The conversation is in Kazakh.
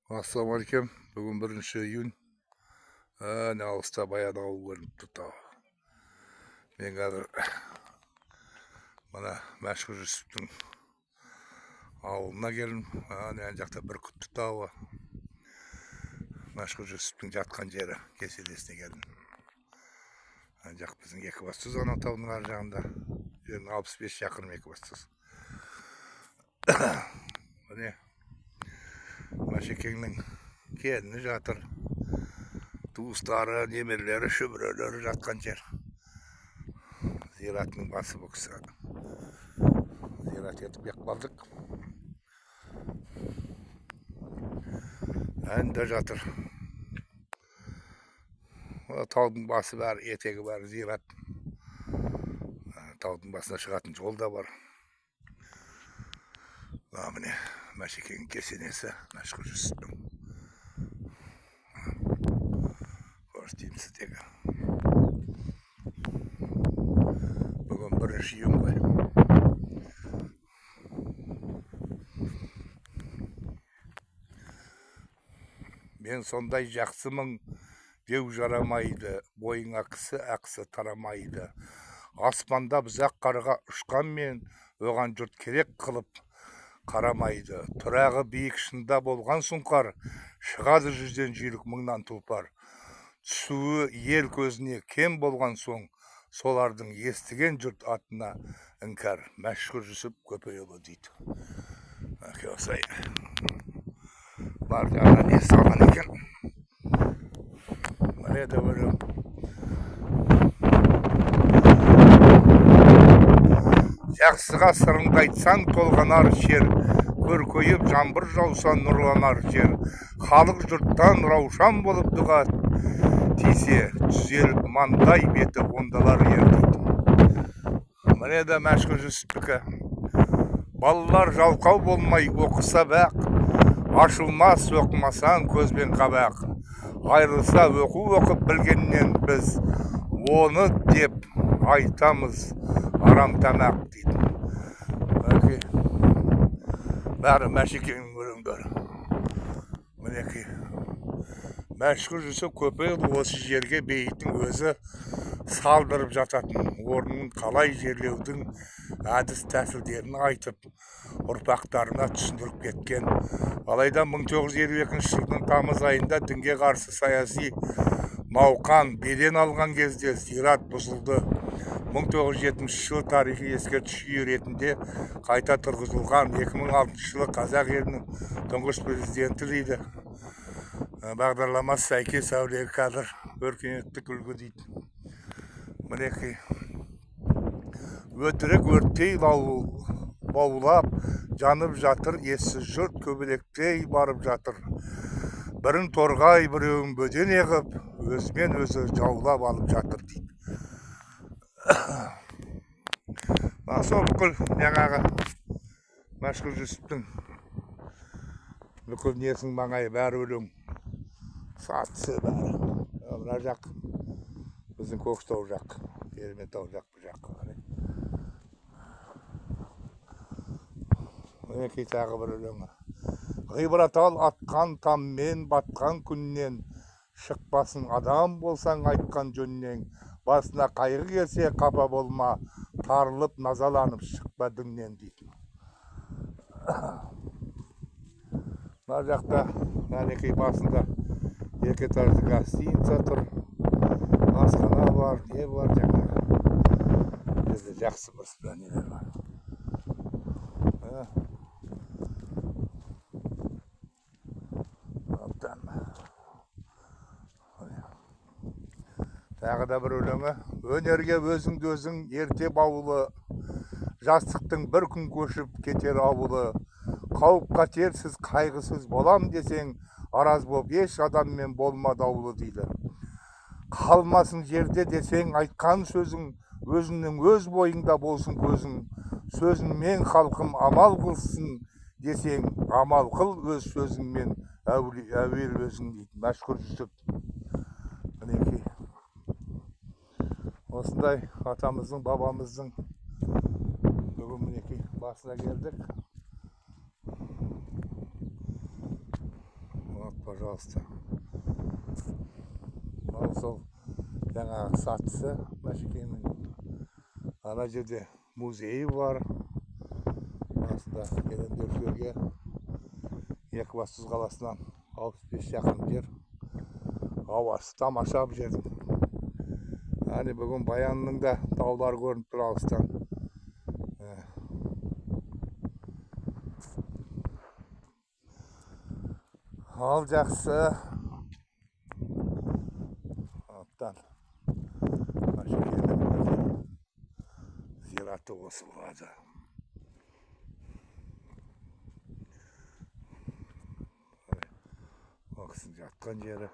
Ассалаумағалейкум. Бүгін 1 июнь. Ne alыста баян ауыл көрініп тұр. Мен қазір мына Мәшһүр Жүсіптің ауылына келдім. Ана жақта Бүркітті тауы. Мәшһүр Жүсіптің жатқан жері кесенесіне келдім. Ана жақ біздің Екібастұз ана таудың ар жағында. 65 шақырым Екібастұз. Міне Мәшекеңнің келіні жатыр. Туыстары, немерелері, шөберелері жатқан жер. Зиратының басы бұл кісі. Зират етіп бек Әнді жатыр. Таудың басы бар, етегі бар, зират. Таудың басына шығатын жол да бар. Міне Мәшекеңнің кесенесі, Мәшһүр Жүсіптің. Көрсетейін сіздерге. Бүгін 1 июнь ғой. Мен сондай жақсымын деу жарамайды, бойыңа кісі ақсы тарамайды. Аспанда бұзақ қарға ұшқанмен, оған жұрт керек қылып қарамайды. Тұрағы биік шында болған сұңқар, шығады жүзден жүйрік мыңнан тұлпар. Түсуі ел көзіне кем болған соң, солардың естіген жұрт атына іңкәр. Мәшһүр Жүсіп Көпейұлы дейді. Осылай бар жағынан не салған екен. Міне де өлім. Жақсыға сырыңды айтсаң толғанар жер, көркейіп жаңбыр жауса нұрланар жер. Халық жұрттан раушан болып дұға тисе, түзеліп маңдай беті ондалар ер дейді. Міне де Мәшһүр Жүсіптікі. Балалар жалқау болмай оқыса бақ, ашылмас оқымасаң көзбен қабақ. Айрылса оқып білгеннен біз, оны деп айтамыз арам тамақ дейді. Бәрі Мәшекеңнің өлеңдері. Мінекей Мәшһүр Жүсіп Көпейұлы осы жерге бейіттің өзі салдырып жататын, орнын қалай жерлеудің әдіс тәсілдерін айтып, ұрпақтарына түсіндіріп кеткен. Алайда 1952 жылдың тамыз айында дінге қарсы саяси науқан белең алған кезде зират бұзылды. 1970 жылы тарихи ескерткіш үйі ретінде қайта тұрғызылған. 2006 жылы қазақ елінің тұңғыш президенті дейді. Бағдарламасы сәйкес әулиеге кадр өркениеттік үлгі дейді. Мінекей өтірік өрттей лаулап жанып жатыр, ессіз жұрт көбелектей барып жатыр. Бірін торғай, біреуін бөден еғіп, өзімен өзі жаулап алып жатыр дейді. Сол бүкіл жаңағы Мәшһүр Жүсіптің бүкіл несің маңайы бәрі өлең сатысы бәрі. Мына жақ біздің Көкшетау жақ, Ерейментау жақ бұл жақ. Мінекей тағы бір өлеңі. Ғибрат ал атқан таммен батқан күннен, шықпасын адам болсаң айтқан жөннен. Басына қайғы келсе қапа болма, тарылып назаланып шықпа діңнен дейді. Мына жақта Мәнекей басында екі этажды гостиница тұр. Асхана бар, не бар жаңағы. Бізде жақсы бір нелер бар. Тағы да бір өлеңі. Өнерге өзіңді өзің ерте баулы, жастықтың бір күн көшіп кетер ауылы. Қауіп қатерсіз, қайғысыз болам десең, араз боп еш адаммен болма даулы дейді. Қалмасын жерде десең, айтқан сөзің, өзіңнің өз бойыңда болсын көзің. Сөзіңмен халқым амал қылсын десең, амал қыл өз сөзіңмен әуел өзің дейді. Мәшһүр Жүсіп. Мінекей осындай атамыздың, бабамыздың бүгін мінекей басына келдік. пожалуйста. Ал сол жаңағы сатысы Мәшекеңнің. Ана жерде музейі бар. Расында Кедендерге Екібастұз қаласынан 65 шақырым жер. Ауасы тамаша бір жердің. Әне бүгін Баянның да таулары көрініп тұр алыстан. Ал жақсы. Аттан Мәшекеңнің зираты осы болады. Ол кісінің жатқан жері.